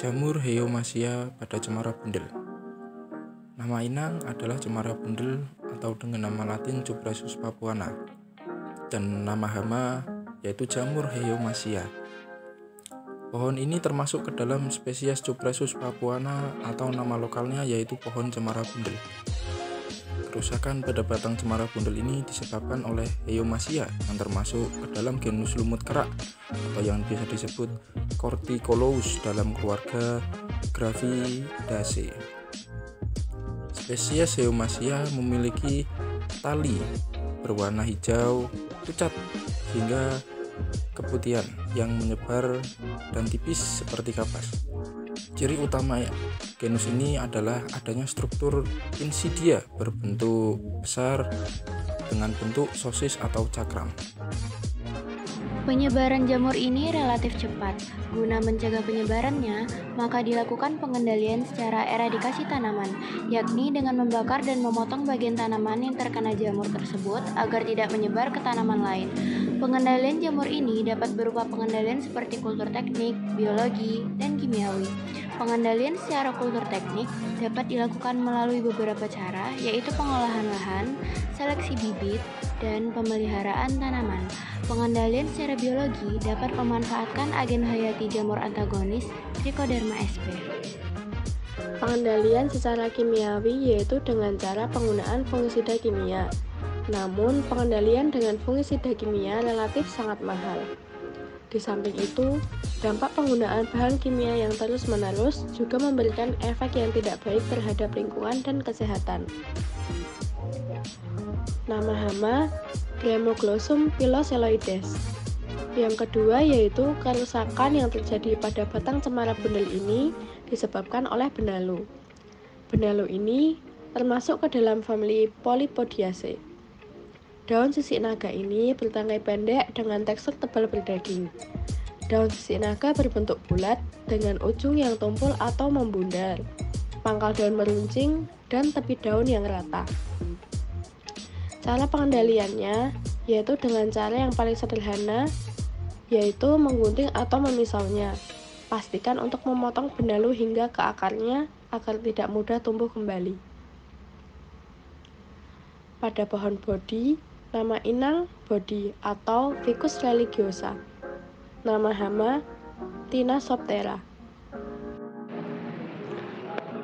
Jamur Heomasia pada cemara bundel. Nama inang adalah cemara bundel atau dengan nama latin Cupressus papuana, dan nama hama yaitu jamur Heomasia. Pohon ini termasuk ke dalam spesies Cupressus papuana atau nama lokalnya yaitu pohon cemara bundel. Kerusakan pada batang cemara bundel ini disebabkan oleh Heomasia yang termasuk ke dalam genus lumut kerak atau yang biasa disebut Corticolous dalam keluarga Gravidaceae. Spesies Heomasia memiliki tali berwarna hijau pucat hingga keputihan yang menyebar dan tipis seperti kapas. Ciri utama genus ini adalah adanya struktur insidia berbentuk besar dengan bentuk sosis atau cakram. Penyebaran jamur ini relatif cepat. Guna mencegah penyebarannya, maka dilakukan pengendalian secara eradikasi tanaman, yakni dengan membakar dan memotong bagian tanaman yang terkena jamur tersebut agar tidak menyebar ke tanaman lain. Pengendalian jamur ini dapat berupa pengendalian seperti kultur teknik, biologi, dan kimiawi. Pengendalian secara kultur teknik dapat dilakukan melalui beberapa cara, yaitu pengolahan lahan, seleksi bibit, dan pemeliharaan tanaman. Pengendalian secara biologi dapat memanfaatkan agen hayati jamur antagonis Trichoderma sp. Pengendalian secara kimiawi yaitu dengan cara penggunaan fungisida kimia. Namun, pengendalian dengan fungisida kimia relatif sangat mahal. Di samping itu, dampak penggunaan bahan kimia yang terus-menerus juga memberikan efek yang tidak baik terhadap lingkungan dan kesehatan. Nama hama Glemoglossum piloseloides. Yang kedua yaitu kerusakan yang terjadi pada batang cemara bundel ini disebabkan oleh benalu. Benalu ini termasuk ke dalam famili Polypodiaceae. Daun sisik naga ini bertangkai pendek dengan tekstur tebal berdaging. Daun sisik naga berbentuk bulat dengan ujung yang tumpul atau membundar, pangkal daun meruncing, dan tepi daun yang rata. Cara pengendaliannya yaitu dengan cara yang paling sederhana, yaitu menggunting atau memisaunya. Pastikan untuk memotong benalu hingga ke akarnya agar tidak mudah tumbuh kembali. Pada pohon bodi, nama inang bodi atau Ficus religiosa. Nama hama Thinasoptera.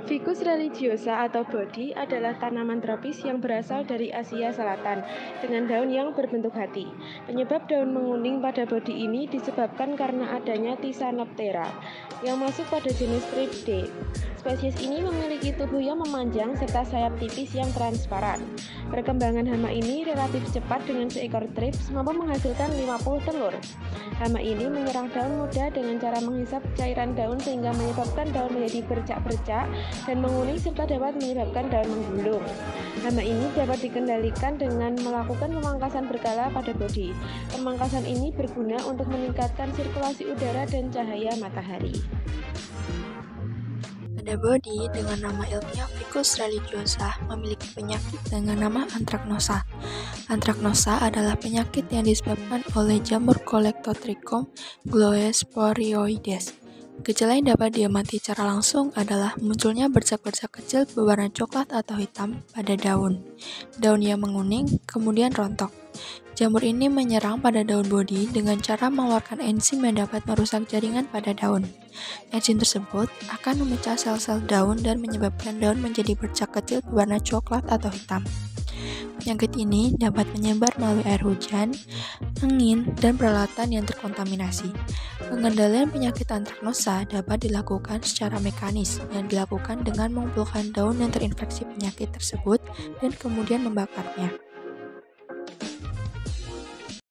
Ficus religiosa atau bodi adalah tanaman tropis yang berasal dari Asia Selatan dengan daun yang berbentuk hati. Penyebab daun menguning pada bodi ini disebabkan karena adanya Thinasoptera yang masuk pada jenis Thripidae. Spesies ini memiliki tubuh yang memanjang serta sayap tipis yang transparan. Perkembangan hama ini relatif cepat dengan seekor thrips mampu menghasilkan 50 telur. Hama ini menyerang daun muda dengan cara menghisap cairan daun sehingga menyebabkan daun menjadi bercak-bercak dan menguning serta dapat menyebabkan daun menggulung. Hama ini dapat dikendalikan dengan melakukan pemangkasan berkala pada bodi. Pemangkasan ini berguna untuk meningkatkan sirkulasi udara dan cahaya matahari. Pada bodi dengan nama ilmiah Ficus religiosa memiliki penyakit dengan nama antraknosa. Antraknosa adalah penyakit yang disebabkan oleh jamur Colectotrichum gloesporioides. Gejala yang dapat diamati secara langsung adalah munculnya bercak-bercak kecil berwarna coklat atau hitam pada daun. Daun yang menguning, kemudian rontok. Jamur ini menyerang pada daun bodi dengan cara mengeluarkan enzim yang dapat merusak jaringan pada daun. Enzim tersebut akan memecah sel-sel daun dan menyebabkan daun menjadi bercak kecil berwarna coklat atau hitam. Penyakit ini dapat menyebar melalui air hujan, angin, dan peralatan yang terkontaminasi. Pengendalian penyakit antraknosa dapat dilakukan secara mekanis yang dilakukan dengan mengumpulkan daun yang terinfeksi penyakit tersebut dan kemudian membakarnya.